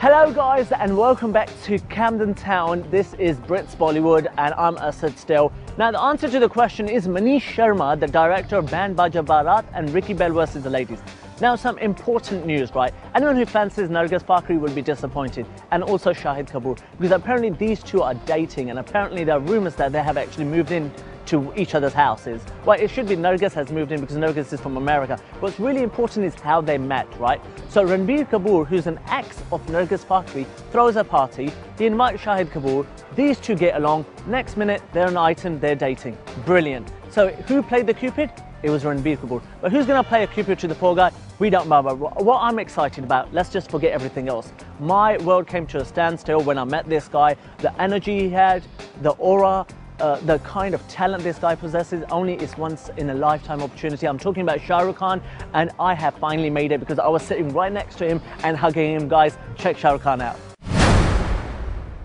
Hello guys and welcome back to Camden Town. This is Brits Bollywood and I'm Asad still. Now the answer to the question is Manish Sharma, the director of Band Baja Bharat and Ricky Bell vs the Ladies. Now some important news, right? Anyone who fancies Nargis Fakhri will be disappointed, and also Shahid Kapoor, because apparently these two are dating and apparently there are rumours that they have actually moved in to each other's houses. Well, it should be Nargis has moved in because Nargis is from America. What's really important is how they met, right? So Ranbir Kapoor, who's an ex of Nargis Fakhri, throws a party. He invites Shahid Kapoor. These two get along. Next minute, they're an item, they're dating. Brilliant. So who played the Cupid? It was Ranbir Kapoor. But who's going to play a Cupid to the poor guy? We don't know. What I'm excited about, let's just forget everything else. My world came to a standstill when I met this guy. The energy he had, the aura, the kind of talent this guy possesses, only is once in a lifetime opportunity. I'm talking about Shahrukh Khan, and I have finally made it because I was sitting right next to him and hugging him. Guys, check Shahrukh Khan out.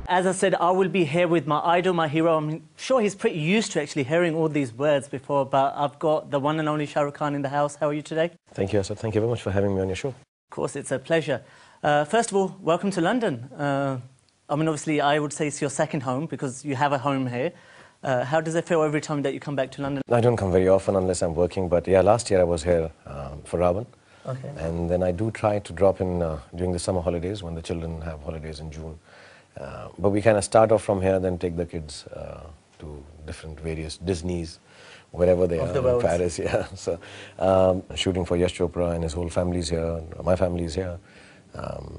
As I said, I will be here with my idol, my hero. I'm sure he's pretty used to actually hearing all these words before, but I've got the one and only Shahrukh Khan in the house. How are you today? Thank you, Asad. Thank you very much for having me on your show. Of course, it's a pleasure. First of all, welcome to London. I mean, obviously, I would say it's your second home because you have a home here. How does it feel every time that you come back to London? I don't come very often unless I'm working, but yeah, last year I was here for Ravan. Okay. And then I do try to drop in during the summer holidays when the children have holidays in June. But we kind of start off from here, then take the kids to different various Disneys, wherever they are, in Paris, yeah. So shooting for Yash Chopra and his whole family's here, my family's here.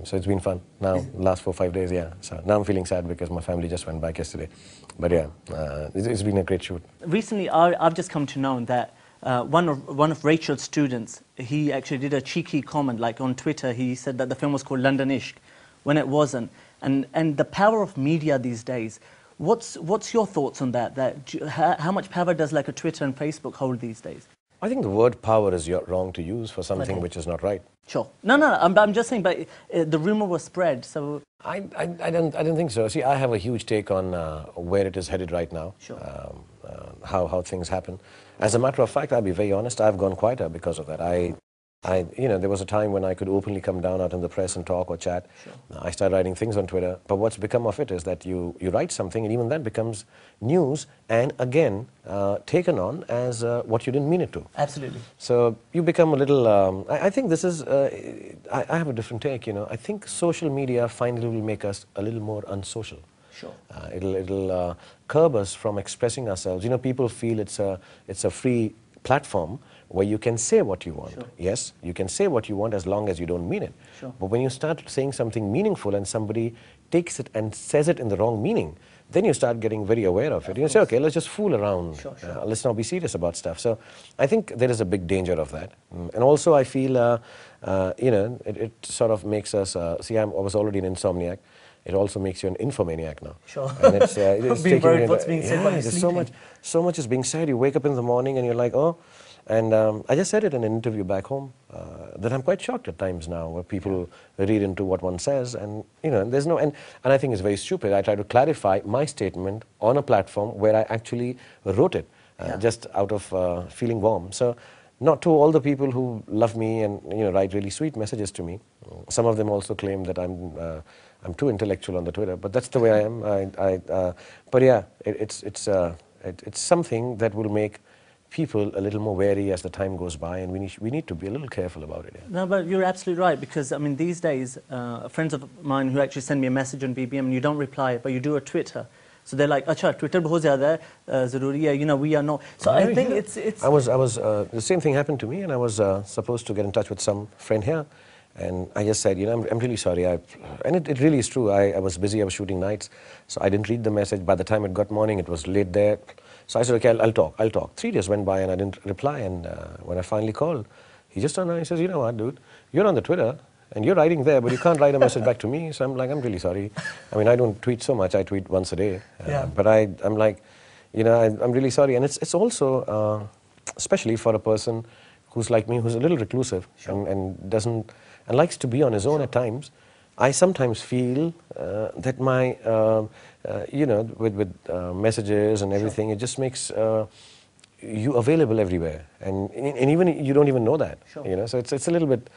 So it's been fun. Now, last 4 or 5 days, yeah. So now I'm feeling sad because my family just went back yesterday. But yeah, it's been a great shoot. Recently, I've just come to know that one of Rachel's students, he actually did a cheeky comment, like on Twitter. He said that the film was called London Ishq, when it wasn't. And the power of media these days. What's your thoughts on that? How much power does like a Twitter and Facebook hold these days? I think the word power is wrong to use for something which is not right. Sure. No, I'm just saying, but the rumor was spread, so... I don't think so. See, I have a huge take on where it is headed right now. Sure. How things happen. As a matter of fact, I'll be very honest, I've gone quieter because of that. You know, there was a time when I could openly come down out in the press and talk or chat. Sure. I started writing things on Twitter, but what's become of it is that you write something and even that becomes news and again taken on as what you didn't mean it to. Absolutely. So you become a little, I think this is, I have a different take, you know. I think social media finally will make us a little more unsocial. Sure. It'll curb us from expressing ourselves. You know, people feel it's a free platform where you can say what you want. Sure. Yes, you can say what you want as long as you don't mean it. Sure. But when you start saying something meaningful and somebody takes it and says it in the wrong meaning, then you start getting very aware of it. You say, okay, let's just fool around. Sure. Let's not be serious about stuff. So I think there is a big danger of that. And also I feel, you know, it sort of makes us, see, I was already an insomniac. It also makes you an infomaniac now. Sure. And it's being worried what's being said while you're sleeping. So much is being said. You wake up in the morning and you're like, oh. And I just said it in an interview back home that I'm quite shocked at times now where people read into what one says and, you know, there's no, and I think it's very stupid. I try to clarify my statement on a platform where I actually wrote it just out of feeling warm. So not to all the people who love me and, you know, write really sweet messages to me. Some of them also claim that I'm too intellectual on the Twitter, but that's the way I am. But yeah, it's something that will make people a little more wary as the time goes by, and we need to be a little careful about it. Yeah. No, but you're absolutely right, because I mean these days, friends of mine who actually send me a message on BBM and you don't reply, but you do a Twitter. So they're like, "Acha, Twitter bahut zyada hai, zaruri hai, you know, we are not." So I think it's. I was the same thing happened to me, and I was supposed to get in touch with some friend here, and I just said, you know, I'm really sorry. And it really is true. I was busy. I was shooting nights, so I didn't read the message. By the time it got morning, it was late there. So I said, okay, I'll talk. 3 days went by and I didn't reply, and when I finally called, he just turned around and he says, you know what, dude, you're on the Twitter and you're writing there, but you can't write a message back to me. So I'm like, I'm really sorry. I mean, I don't tweet so much. I tweet once a day. But I'm like, you know, I'm really sorry. And it's also, especially for a person who's like me, who's a little reclusive and doesn't, and likes to be on his own at times. I sometimes feel that my, you know, with messages and everything, it just makes you available everywhere, and even you don't even know that, you know. So it's a little bit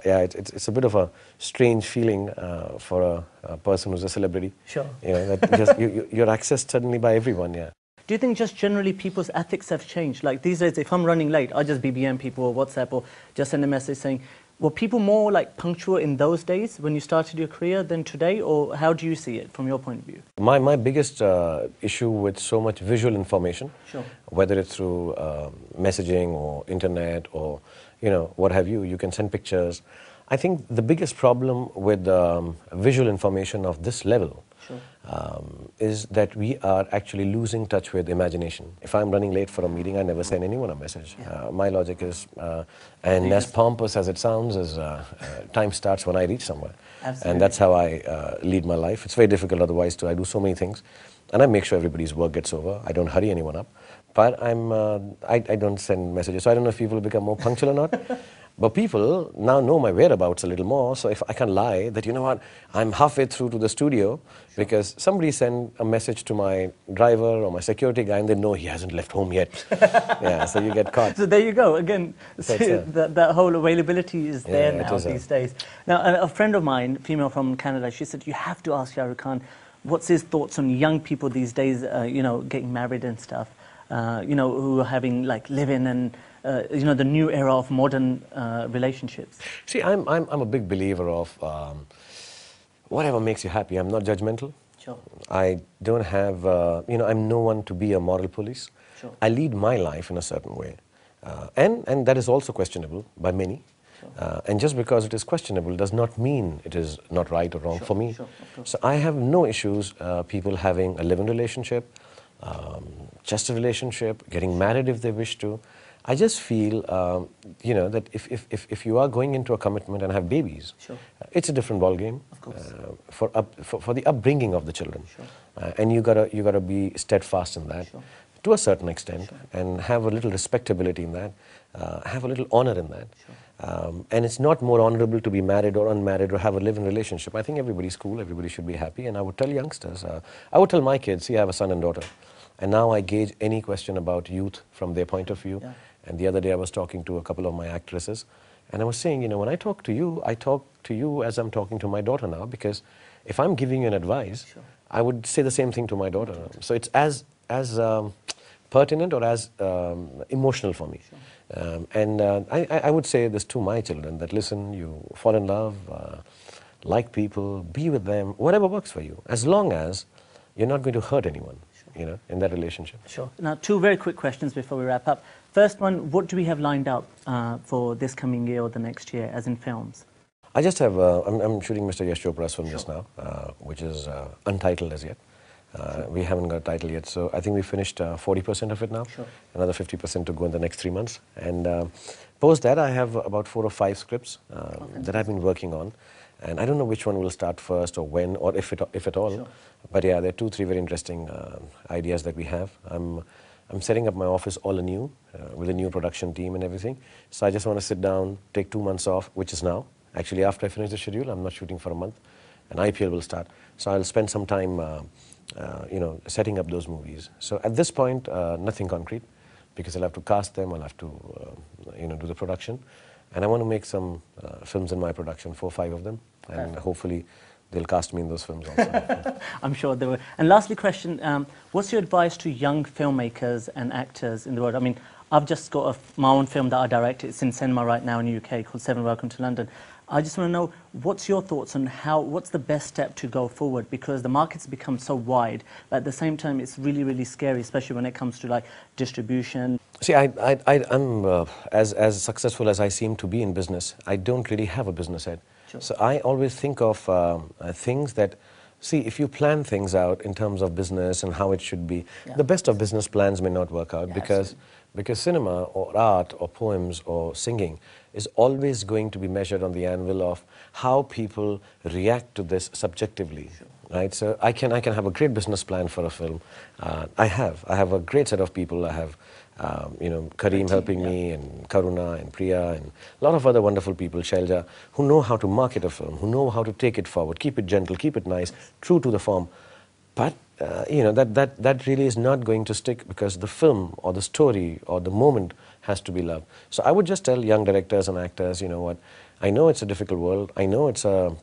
yeah, it's a bit of a strange feeling for a person who's a celebrity. Sure. You know, that just you're accessed suddenly by everyone. Yeah. Do you think just generally people's ethics have changed? Like these days, if I'm running late, I just BBM people or WhatsApp or just send a message saying, were people more like punctual in those days when you started your career than today? Or how do you see it from your point of view? My biggest issue with so much visual information, Sure. whether it's through messaging or internet or, you know, what have you, you can send pictures. I think the biggest problem with visual information of this level Sure. is that we are actually losing touch with imagination. If I'm running late for a meeting, I never send anyone a message. Yeah. My logic is, and as pompous as it sounds, is time starts when I reach somewhere. Absolutely. And that's how I lead my life. It's very difficult otherwise I do so many things. And I make sure everybody's work gets over. I don't hurry anyone up. But I don't send messages. So I don't know if people become more punctual or not. But people now know my whereabouts a little more, so if I can lie that, you know what, I'm halfway through to the studio because somebody sent a message to my driver or my security guy and they know he hasn't left home yet. Yeah, so you get caught. So there you go. Again, So that whole availability is there it now is, these days. Now, a friend of mine, female from Canada, she said, you have to ask Shahrukh Khan, what's his thoughts on young people these days, you know, getting married and stuff, you know, who are having like live-in and you know, the new era of modern relationships. See, I'm a big believer of whatever makes you happy. I'm not judgmental. Sure. I don't have, you know, I'm no one to be a moral police. Sure. I lead my life in a certain way. And that is also questionable by many. Sure. And just because it is questionable does not mean it is not right or wrong Sure, for me. sure, of course. So I have no issues people having a live-in relationship, just a relationship, getting married if they wish to. I just feel, you know, that if you are going into a commitment and have babies, Sure. it's a different ballgame. Of course. For the upbringing of the children. Sure. And you gotta be steadfast in that. Sure. To a certain extent, Sure. and have a little respectability in that, have a little honor in that. Sure. And it's not more honorable to be married or unmarried or have a live-in relationship. I think everybody's cool, everybody should be happy, and I would tell youngsters, I would tell my kids, see, I have a son and daughter, and now I gauge any question about youth from their point of view. Yeah. And the other day I was talking to a couple of my actresses, and I was saying, you know, when I talk to you as I'm talking to my daughter now, because if I'm giving you an advice, Sure. I would say the same thing to my daughter. So it's as pertinent or as emotional for me. Sure. And I would say this to my children, that listen, you fall in love, like people, be with them, whatever works for you, as long as you're not going to hurt anyone, you know, in that relationship. Sure. Now, two very quick questions before we wrap up. First one, what do we have lined up for this coming year or the next year, as in films? I just have, I'm shooting Mr. Yash Chopra's film Sure. just now, which is untitled as yet. We haven't got a title yet, so I think we finished 40% of it now. Sure. Another 50% to go in the next 3 months. And post that, I have about 4 or 5 scripts that I've been working on. And I don't know which one will start first or when or if at all. Sure. But yeah, there are 2, 3 very interesting ideas that we have. I'm setting up my office all anew with a new production team and everything. So I just want to sit down, take 2 months off, which is now. Actually, after I finish the schedule, I'm not shooting for a month, and IPL will start. So I'll spend some time, you know, setting up those movies. So at this point, nothing concrete, because I'll have to cast them, I'll have to, you know, do the production. And I want to make some films in my production, 4 or 5 of them, and hopefully they'll cast me in those films also. I'm sure they will. And lastly question, what's your advice to young filmmakers and actors in the world? I mean, I've just got my own film that I directed. It's in cinema right now in the UK called Seven Welcome to London. I just want to know, what's your thoughts on what's the best step to go forward? Because the market's become so wide, but at the same time, it's really, really scary, especially when it comes to like distribution. See, I'm as successful as I seem to be in business, I don't really have a business head. Sure. So I always think of things that, see, if you plan things out in terms of business and how it should be, the best of business plans may not work out because cinema or art or poems or singing is always going to be measured on the anvil of how people react to this subjectively. Sure. Right? So I can have a great business plan for a film. I have a great set of people. I have you know, Kareem helping me, and Karuna and Priya and a lot of other wonderful people, Shailja, who know how to market a film, who know how to take it forward, keep it gentle, keep it nice, true to the form. But you know, that really is not going to stick, because the film or the story or the moment has to be love. So I would just tell young directors and actors, you know what, I know it's a difficult world, I know it's a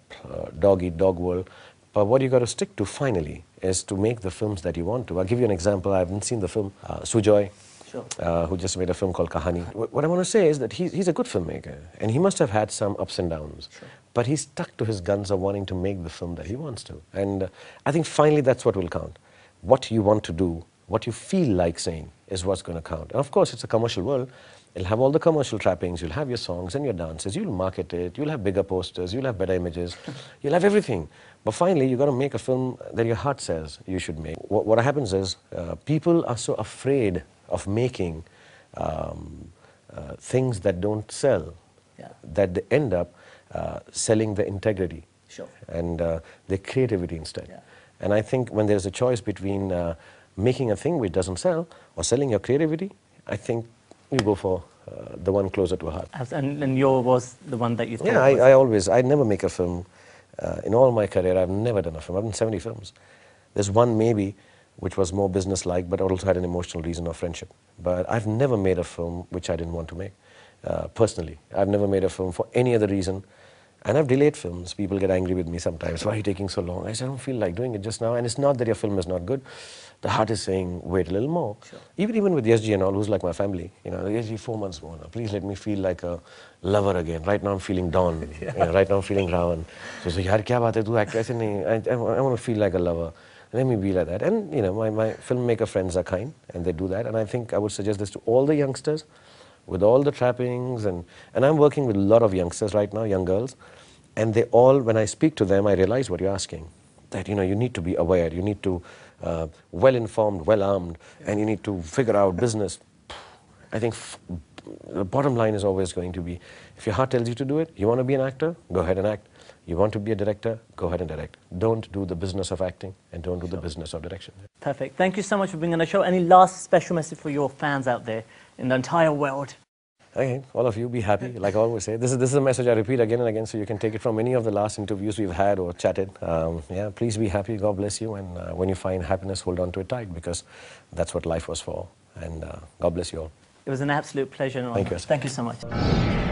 dog-eat-dog world, but what you got to stick to finally is to make the films that you want to. I'll give you an example. I haven't seen the film Sujoy, Sure. who just made a film called Kahani. What I want to say is that he's a good filmmaker, and he must have had some ups and downs. Sure. But he's stuck to his guns of wanting to make the film that he wants to. And I think finally that's what will count. What you want to do, what you feel like saying is what's going to count. And of course, it's a commercial world. It'll have all the commercial trappings. You'll have your songs and your dances. You'll market it. You'll have bigger posters. You'll have better images. You'll have everything. But finally, you've got to make a film that your heart says you should make. What happens is people are so afraid of making things that don't sell, Yeah. that they end up selling their integrity. Sure. And their creativity instead. Yeah. And I think when there's a choice between making a thing which doesn't sell or selling your creativity, I think you go for the one closer to heart. And your was the one that you thought Yeah, was... I never make a film. In all my career, I've never done a film. I've done 70 films. There's one maybe which was more business-like, but also had an emotional reason of friendship. But I've never made a film which I didn't want to make, personally. I've never made a film for any other reason. And I've delayed films. People get angry with me sometimes. Why are you taking so long? I say, I don't feel like doing it just now. And it's not that your film is not good. The heart is saying, wait a little more. Sure. Even with SG and all, who's like my family. You know, SG, 4 months more now. Please let me feel like a lover again. Right now I'm feeling Dawn. Yeah. You know, right now I'm feeling Ravan. So yaar, kya baat hai? Tu act aise nahi. I want to feel like a lover. Let me be like that. And, you know, my filmmaker friends are kind, and they do that. And I think I would suggest this to all the youngsters, with all the trappings. And I'm working with a lot of youngsters right now, young girls. And they all, when I speak to them, I realize what you're asking. That, you know, you need to be aware. You need to, well-informed, well-armed, and you need to figure out business. I think the bottom line is always going to be, if your heart tells you to do it, you want to be an actor, go ahead and act. You want to be a director, go ahead and direct. Don't do the business of acting, and don't do the business of direction. Perfect. Thank you so much for being on the show. Any last special message for your fans out there in the entire world? Okay, all of you, be happy. Like I always say, this is a message I repeat again and again, so you can take it from any of the last interviews we've had or chatted. Yeah, please be happy. God bless you. And when you find happiness, hold on to it tight, because that's what life was for. And God bless you all. It was an absolute pleasure. Thank you. Thank you so much.